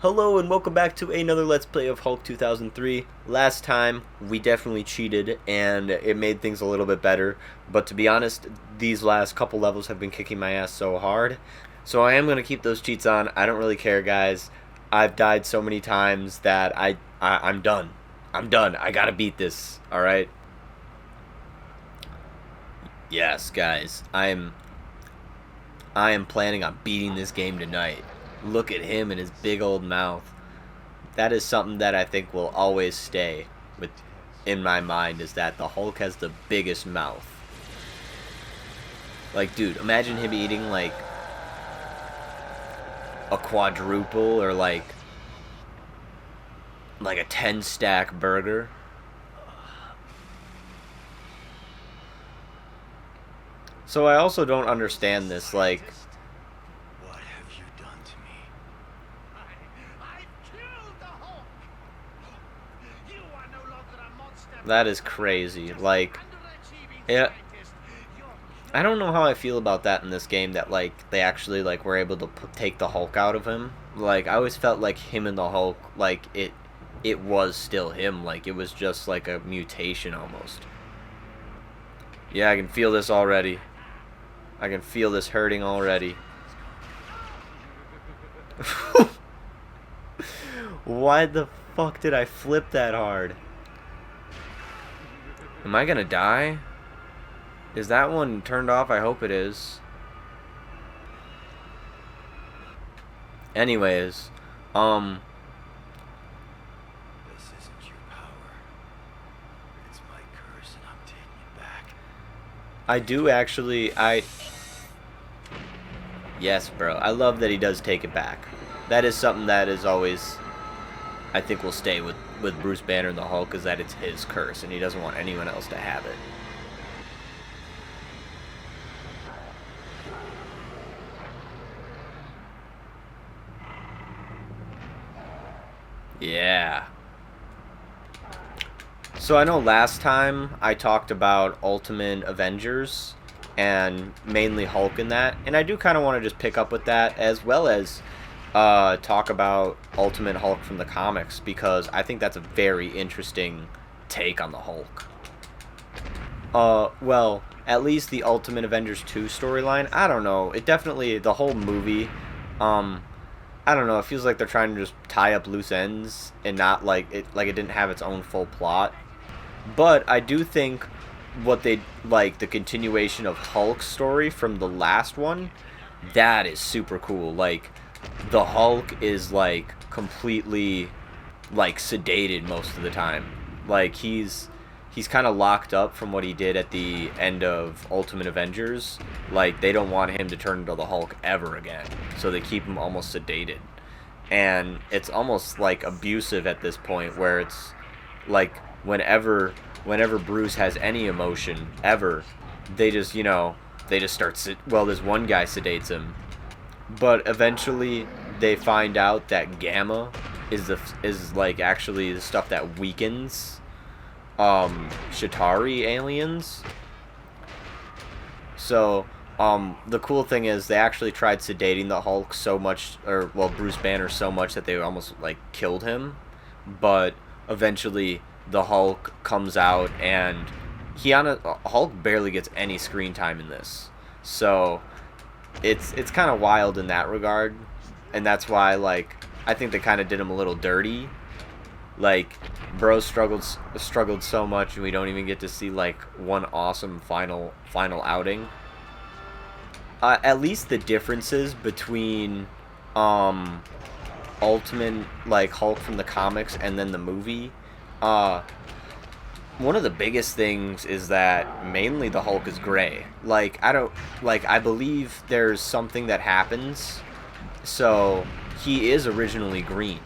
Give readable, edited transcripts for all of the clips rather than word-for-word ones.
Hello and welcome back to another Let's Play of Hulk 2003. Last time, we definitely cheated and it made things a little bit better, but to be honest, these last couple levels have been kicking my ass so hard. So I am going to keep those cheats on. I don't really care, guys. I've died so many times that I'm done. I'm done. I gotta beat this, alright? Yes, guys. I am planning on beating this game tonight. Look at him and his big old mouth. That is something that I think will always stay in my mind, is that the Hulk has the biggest mouth. Like, dude, imagine him eating like a quadruple or like a 10-stack burger. So I also don't understand this, like, that is crazy. Like, yeah, I don't know how I feel about that in this game, that like they actually like were able to take the Hulk out of him. Like, I always felt like him and the Hulk, like it was still him, like it was just like a mutation almost. Yeah, I can feel this already. I can feel this hurting already. Why the fuck did I flip that hard? Am I gonna die? Is that one turned off? I hope it is. Anyways, This isn't your power. It's my curse and I'm taking it back. I do actually, yes, bro. I love that he does take it back. That is something that is always, I think, will stay with Bruce Banner and the Hulk, is that it's his curse and he doesn't want anyone else to have it. Yeah. So I know last time I talked about Ultimate Avengers and mainly Hulk in that, and I do kind of want to just pick up with that, as well as talk about Ultimate Hulk from the comics, because I think that's a very interesting take on the Hulk. Well, at least the Ultimate Avengers 2 storyline, I don't know, it definitely, the whole movie, I don't know, it feels like they're trying to just tie up loose ends and not like it didn't have its own full plot. But I do think what they, like, the continuation of Hulk's story from the last one, that is super cool. Like, the Hulk is like completely like sedated most of the time. Like, he's kind of locked up from what he did at the end of Ultimate Avengers. Like, they don't want him to turn into the Hulk ever again, so they keep him almost sedated. And it's almost like abusive at this point, where it's like whenever Bruce has any emotion ever, they just, they just start well, this one guy sedates him. But eventually they find out that gamma is like actually the stuff that weakens Chitauri aliens. So the cool thing is they actually tried sedating the Hulk so much, or well, Bruce Banner so much, that they almost like killed him. But eventually the Hulk comes out, and Hulk barely gets any screen time in this. So it's kind of wild in that regard, and that's why, like, I think they kind of did him a little dirty. Like, bro struggled so much, and we don't even get to see like one awesome final outing. At least the differences between Ultimate, like, Hulk from the comics and then the movie, one of the biggest things is that mainly the Hulk is gray. Like, I believe there's something that happens, so he is originally green.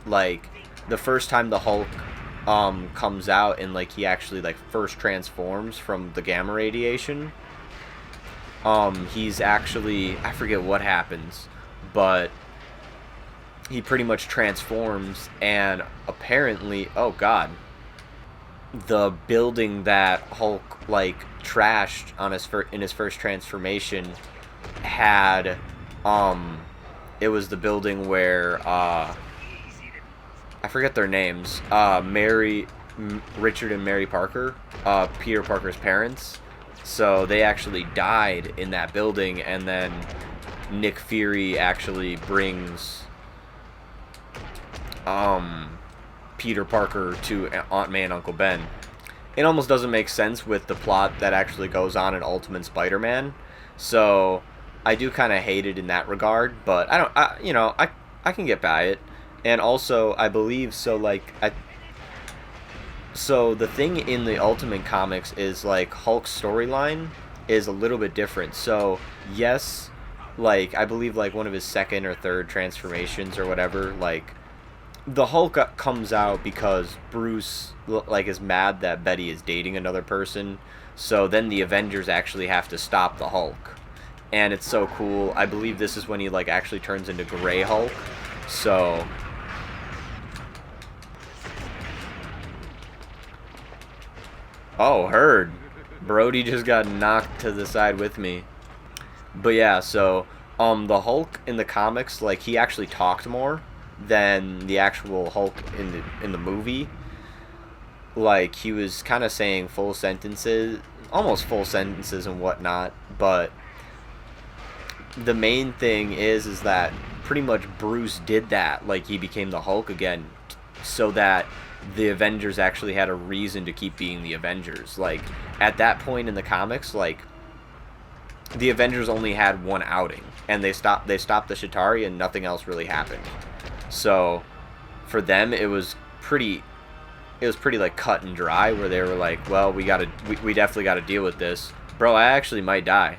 Like, the first time the Hulk comes out and like he actually like first transforms from the gamma radiation, he's actually, I forget what happens, but he pretty much transforms, and apparently, oh god, the building that Hulk like trashed on in his first transformation had it was the building where I forget their names. Richard and Mary Parker, Peter Parker's parents. So they actually died in that building, and then Nick Fury actually brings Peter Parker to Aunt May and Uncle Ben. It almost doesn't make sense with the plot that actually goes on in Ultimate Spider-Man. So I do kind of hate it in that regard, but I can get by it. And also, I believe so. So the thing in the Ultimate comics is like Hulk's storyline is a little bit different. So yes, like I believe like one of his second or third transformations or whatever, like the Hulk comes out because Bruce like is mad that Betty is dating another person. So then the Avengers actually have to stop the Hulk, and it's so cool. I believe this is when he like actually turns into Gray Hulk. So oh, heard. Brody just got knocked to the side with me. But yeah, so the Hulk in the comics, like he actually talked more than the actual Hulk in the movie. Like he was kind of saying full sentences, almost full sentences and whatnot. But the main thing is that pretty much Bruce did that. Like he became the Hulk again, so that the Avengers actually had a reason to keep being the Avengers. Like at that point in the comics, like the Avengers only had one outing, and they stopped the Chitauri, and nothing else really happened. So for them, it was pretty like cut and dry, where they were like, well, we definitely got to deal with this. Bro, I actually might die.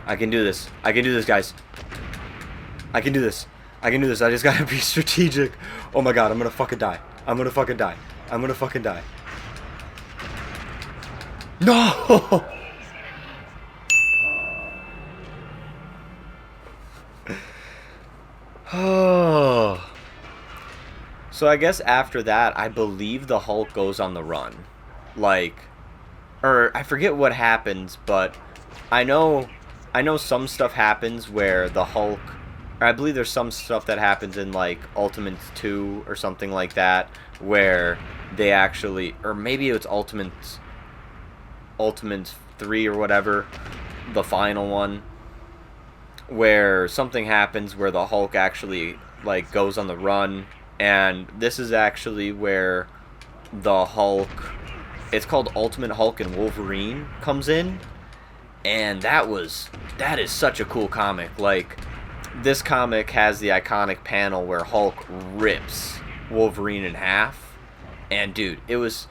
I can do this. I can do this, guys. I can do this. I can do this. I just gotta be strategic. Oh my god, I'm gonna fucking die. I'm gonna fucking die. I'm gonna fucking die. No! Oh. So I guess after that, I believe the Hulk goes on the run. Like, or I forget what happens, but I know some stuff happens where the Hulk, or I believe there's some stuff that happens in like Ultimate 2 or something like that, where they actually, or maybe it's Ultimate 3 or whatever, the final one, where something happens where the Hulk actually like goes on the run, and this is actually where the Hulk, it's called Ultimate Hulk and Wolverine, comes in. And that is such a cool comic. Like, this comic has the iconic panel where Hulk rips Wolverine in half. And dude, it was,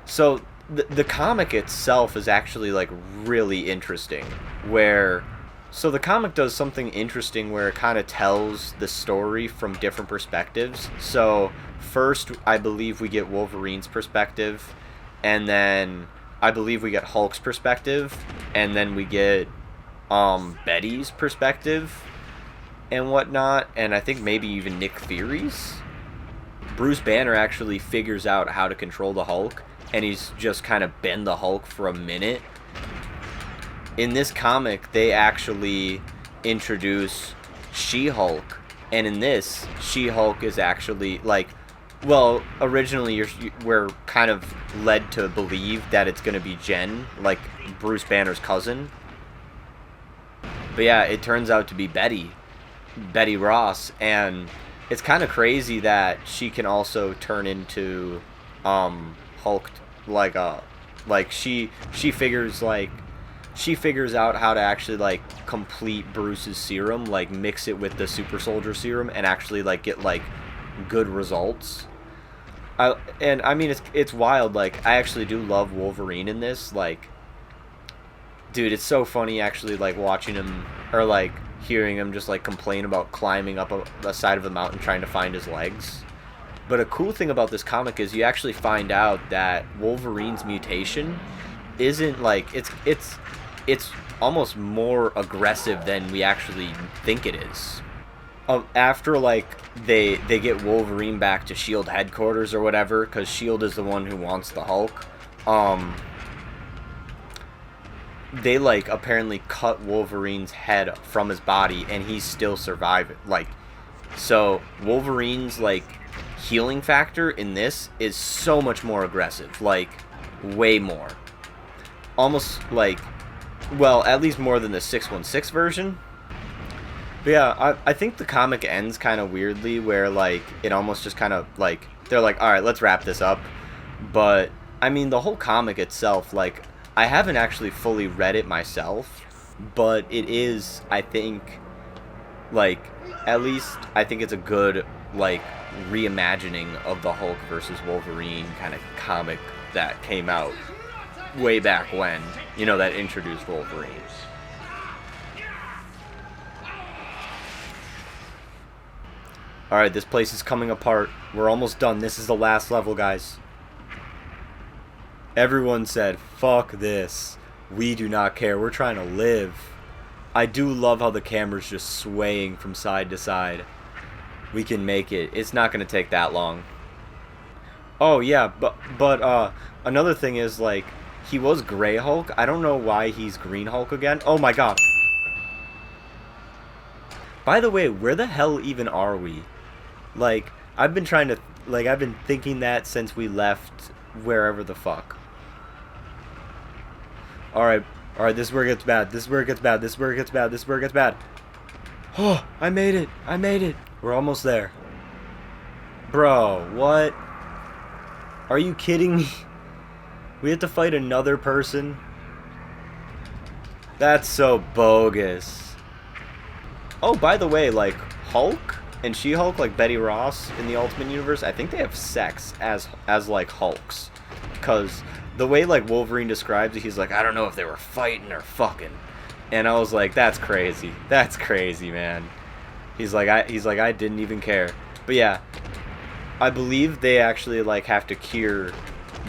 so the comic itself is actually like really interesting, where, so the comic does something interesting where it kind of tells the story from different perspectives. So first, I believe we get Wolverine's perspective, and then I believe we get Hulk's perspective, and then we get Betty's perspective and whatnot, and I think maybe even Nick Fury's. Bruce Banner actually figures out how to control the Hulk, and he's just kind of been the Hulk for a minute. In this comic, they actually introduce She-Hulk, and in this, She-Hulk is actually like, well, originally we're kind of led to believe that it's going to be Jen, like Bruce Banner's cousin. But yeah, it turns out to be Betty Ross, and it's kind of crazy that she can also turn into Hulk, like she figures out how to actually like complete Bruce's serum, like mix it with the super soldier serum, and actually like get like good results. I mean, it's wild. Like, I actually do love Wolverine in this. Like, dude, it's so funny actually, like watching him, or like hearing him just like complain about climbing up the side of a mountain trying to find his legs. But a cool thing about this comic is you actually find out that Wolverine's mutation isn't like, it's almost more aggressive than we actually think it is. After like they get Wolverine back to SHIELD headquarters or whatever, because SHIELD is the one who wants the Hulk. they like apparently cut Wolverine's head from his body and he's still surviving. Like, so Wolverine's like healing factor in this is so much more aggressive, like way more. Almost like, well, at least more than the 616 version. But yeah, I think the comic ends kind of weirdly where like it almost just kind of like they're like, all right, let's wrap this up. But I mean, the whole comic itself, like, I haven't actually fully read it myself, but it is, I think, like, at least I think it's a good, like, reimagining of the Hulk versus Wolverine kind of comic that came out way back when, you know, that introduced Wolverine. Alright, this place is coming apart. We're almost done. This is the last level, guys. Everyone said, fuck this. We do not care. We're trying to live. I do love how the camera's just swaying from side to side. We can make it. It's not going to take that long. Oh, yeah, but another thing is, like, he was Gray Hulk. I don't know why he's Green Hulk again. Oh, my God. By the way, where the hell even are we? Like, I've been thinking that since we left wherever the fuck. Alright, this is where it gets bad. This is where it gets bad. This is where it gets bad. This is where it gets bad. Oh, I made it. I made it. We're almost there. Bro, what? Are you kidding me? We have to fight another person? That's so bogus. Oh, by the way, like, Hulk and She-Hulk, like Betty Ross in the Ultimate Universe, I think they have sex as like Hulks. Because the way like Wolverine describes it, he's like, I don't know if they were fighting or fucking. And I was like, that's crazy. That's crazy, man. He's like, I didn't even care. But yeah, I believe they actually like have to cure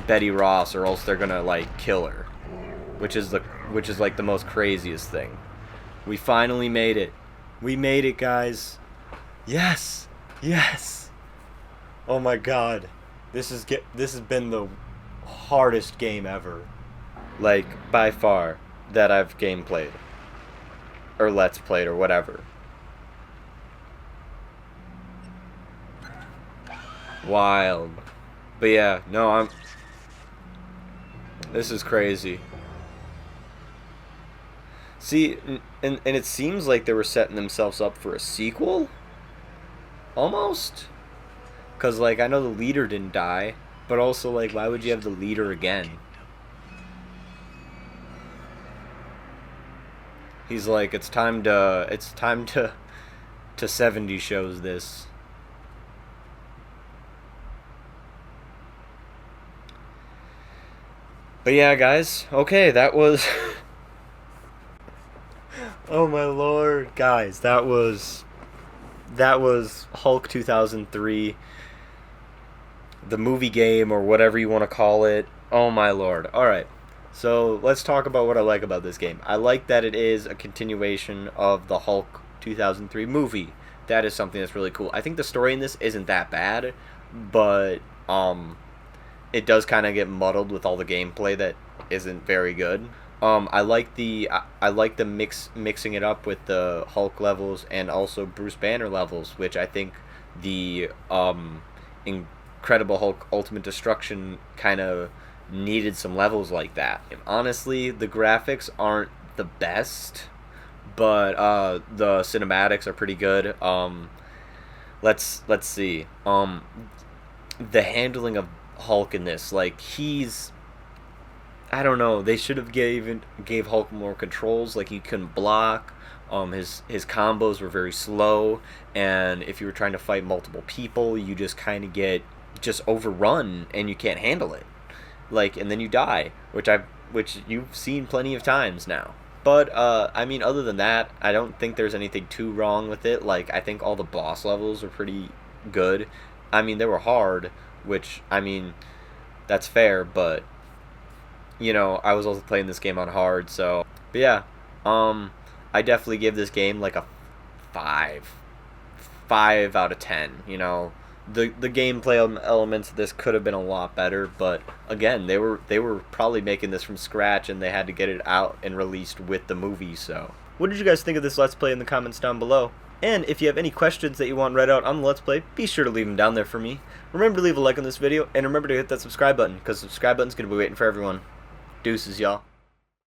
Betty Ross or else they're gonna like kill her. Which is like the most craziest thing. We finally made it. We made it, guys. Yes. Yes. Oh my God. This has been the hardest game ever. Like, by far, that I've gameplayed. Or let's played, or whatever. Wild. But yeah, no, this is crazy. See, and it seems like they were setting themselves up for a sequel? Almost? Because, like, I know the leader didn't die, but also, like, why would you have the leader again? He's like, it's time to 70 shows this. But yeah, guys, okay, that was... Oh my lord, guys, that was Hulk 2003, the movie game, or whatever you want to call it. Oh my lord. Alright, so let's talk about what I like about this game. I like that it is a continuation of the Hulk 2003 movie. That is something that's really cool. I think the story in this isn't that bad, but it does kind of get muddled with all the gameplay that isn't very good. I like the mixing it up with the Hulk levels and also Bruce Banner levels, which I think the Incredible Hulk Ultimate Destruction kind of needed some levels like that. And honestly, the graphics aren't the best, but the cinematics are pretty good. Let's see. The handling of Hulk in this, like, I don't know, they should have gave Hulk more controls, like he couldn't block. His combos were very slow, and if you were trying to fight multiple people, you just kind of get overrun and you can't handle it. Like, and then you die, which you've seen plenty of times now. But I mean, other than that, I don't think there's anything too wrong with it. Like, I think all the boss levels are pretty good. I mean, they were hard, which, I mean, that's fair, but you know, I was also playing this game on hard, so. But yeah, I definitely give this game like a 5 out of 10, you know. the gameplay elements of this could have been a lot better, but again, they were probably making this from scratch, and they had to get it out and released with the movie. So, what did you guys think of this Let's Play in the comments down below? And if you have any questions that you want read out on the Let's Play, be sure to leave them down there for me. Remember to leave a like on this video, and remember to hit that subscribe button, because the subscribe button's going to be waiting for everyone. Deuces, y'all.